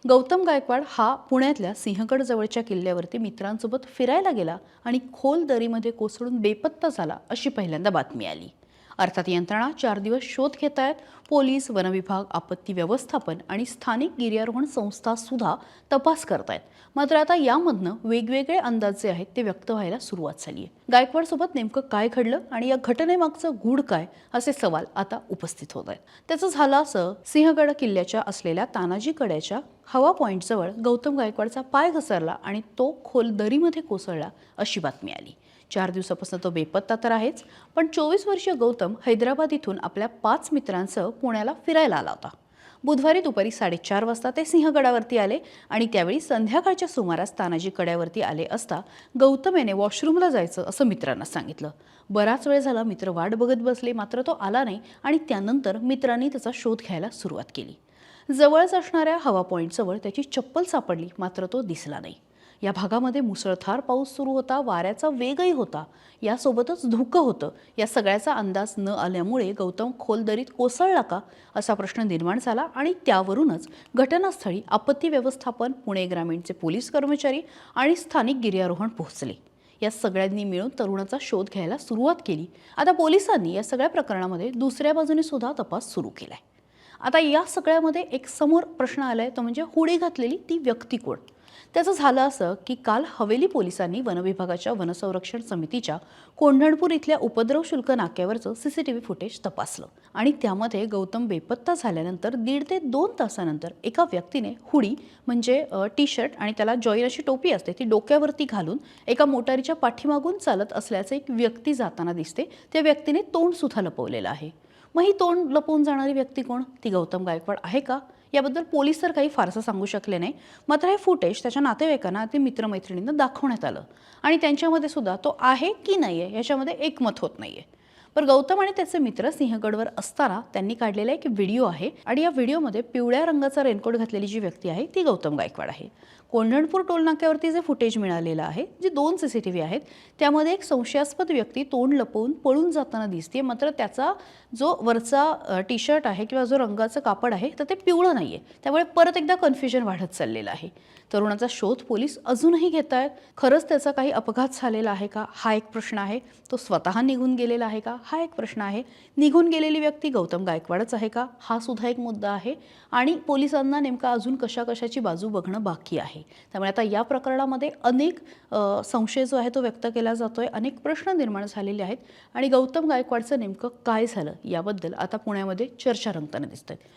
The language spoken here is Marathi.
गौतम गायकवाड हा पुण्यातल्या सिंहगड जवळच्या किल्ल्यावरती मित्रांसोबत फिरायला गेला आणि खोल दरीमध्ये कोसळून बेपत्ता झाला अशी पहिल्यांदा बातमी आली। अर्थात यंत्रणा 4 दिवस शोध घेत आहेत। पोलीस, वनविभाग, आपत्ती व्यवस्थापन आणि स्थानिक गिर्यारोहण संस्था सुद्धा तपास करत आहेत। मात्र आता यामधनं वेगवेगळे अंदाज जे आहेत ते व्यक्त व्हायला सुरुवात झाली आहे। गायकवाड सोबत नेमकं काय घडलं आणि या घटनेमागचं गूढ काय असे सवाल आता उपस्थित होत आहेत। त्याचं झालं असं, सिंहगड किल्ल्याच्या असलेल्या तानाजी कड्याच्या हवा पॉइंट जवळ गौतम गायकवाडचा पाय घसरला आणि तो खोल दरीमध्ये कोसळला अशी बातमी आली। 4 दिवसापासून तो बेपत्ता तर आहेच, पण 24 वर्षीय गौतम हैदराबाद इथून आपल्या 5 मित्रांसह पुण्याला फिरायला आला होता। बुधवारी दुपारी 4:30 वाजता ते सिंहगडावरती आले आणि त्यावेळी संध्याकाळच्या सुमारास तानाजी कड्यावरती आले असता गौतम याने वॉशरूमला जायचं असं मित्रांना सांगितलं। बराच वेळ झाला मित्र वाट बघत बसले, मात्र तो आला नाही आणि त्यानंतर मित्रांनी त्याचा शोध घ्यायला सुरुवात केली। जवळच असणाऱ्या हवा पॉइंटजवळ त्याची चप्पल सापडली, मात्र तो दिसला नाही। या भागामध्ये मुसळधार पाऊस सुरू होता, वाऱ्याचा वेगही होता, यासोबतच धुकं होतं। या सगळ्याचा अंदाज न आल्यामुळे गौतम खोल दरीत कोसळला का असा प्रश्न निर्माण झाला आणि त्यावरूनच घटनास्थळी आपत्ती व्यवस्थापन, पुणे ग्रामीणचे पोलीस कर्मचारी आणि स्थानिक गिर्यारोहण पोहोचले। या सगळ्यांनी मिळून तरुणाचा शोध घ्यायला सुरुवात केली। आता पोलिसांनी या सगळ्या प्रकरणामध्ये दुसऱ्या बाजूने सुद्धा तपास सुरू केलाय। आता या सगळ्यामध्ये एक समोर प्रश्न आलाय, तो म्हणजे हुडी घातलेली ती व्यक्ती कोण। त्याचं झालं असं की काल हवेली पोलिसांनी वनविभागाच्या वनसंरक्षण समितीच्या कोंढणपूर इथल्या उपद्रव शुल्क नाक्यावरचं सीसीटीव्ही फुटेज तपासलं आणि त्यामध्ये गौतम बेपत्ता झाल्यानंतर 1.5 ते 2 तासानंतर एका व्यक्तीने हुडी म्हणजे टी शर्ट आणि त्याला जॉईन अशी टोपी असते ती डोक्यावरती घालून एका मोटारीच्या पाठीमागून चालत असल्याचं एक व्यक्ती जाताना दिसते। त्या व्यक्तीने तोंड सुद्धा लपवलेलं आहे। मग ही तोंड लपवून जाणारी व्यक्ती कोण? ती गौतम गायकवाड आहे का? याबद्दल पोलीस तर काही फारसं सांगू शकले नाही। मात्र हे फुटेज त्याच्या नातेवाईकांना, ते मित्रमैत्रिणींना दाखवण्यात आलं आणि त्यांच्यामध्ये सुद्धा तो आहे की नाहीये याच्यामध्ये एकमत होत नाहीये। पण गौतम आणि त्याचे मित्र सिंहगडवर असताना त्यांनी काढलेला एक व्हिडिओ आहे आणि या व्हिडिओमध्ये पिवळ्या रंगाचा रेनकोट घातलेली जी व्यक्ती आहे ती गौतम गायकवाड आहे। कोंढणपूर टोल नाक्यावरती जे फुटेज मिळालेलं आहे, जे 2 सीसीटीव्ही आहेत, त्यामध्ये एक संशयास्पद व्यक्ती तोंड लपवून पळून जाताना दिसते। मात्र त्याचा जो वरचा टी शर्ट आहे किंवा जो रंगाचं कापड आहे तर ते पिवळं नाहीये, त्यामुळे परत एकदा कन्फ्युजन वाढत चाललेलं आहे। तरुणाचा शोध पोलीस अजूनही घेत आहेत। खरंच त्याचा काही अपघात झालेला आहे का हा एक प्रश्न आहे। तो स्वतः निघून गेलेला आहे का हा एक प्रश्न आहे। निघून गेलेली व्यक्ती गौतम गायकवाडच आहे का हा सुद्धा एक मुद्दा आहे आणि पोलिसांना नेमका अजून कशाची बाजू बघणं बाकी आहे। त्यामुळे आता या प्रकरणामध्ये अनेक संशय जो आहे तो व्यक्त केला जातोय, अनेक प्रश्न निर्माण झालेले आहेत आणि गौतम गायकवाडचं नेमकं काय झालं याबद्दल आता पुण्यामध्ये चर्चा रंगताना दिसत आहेत।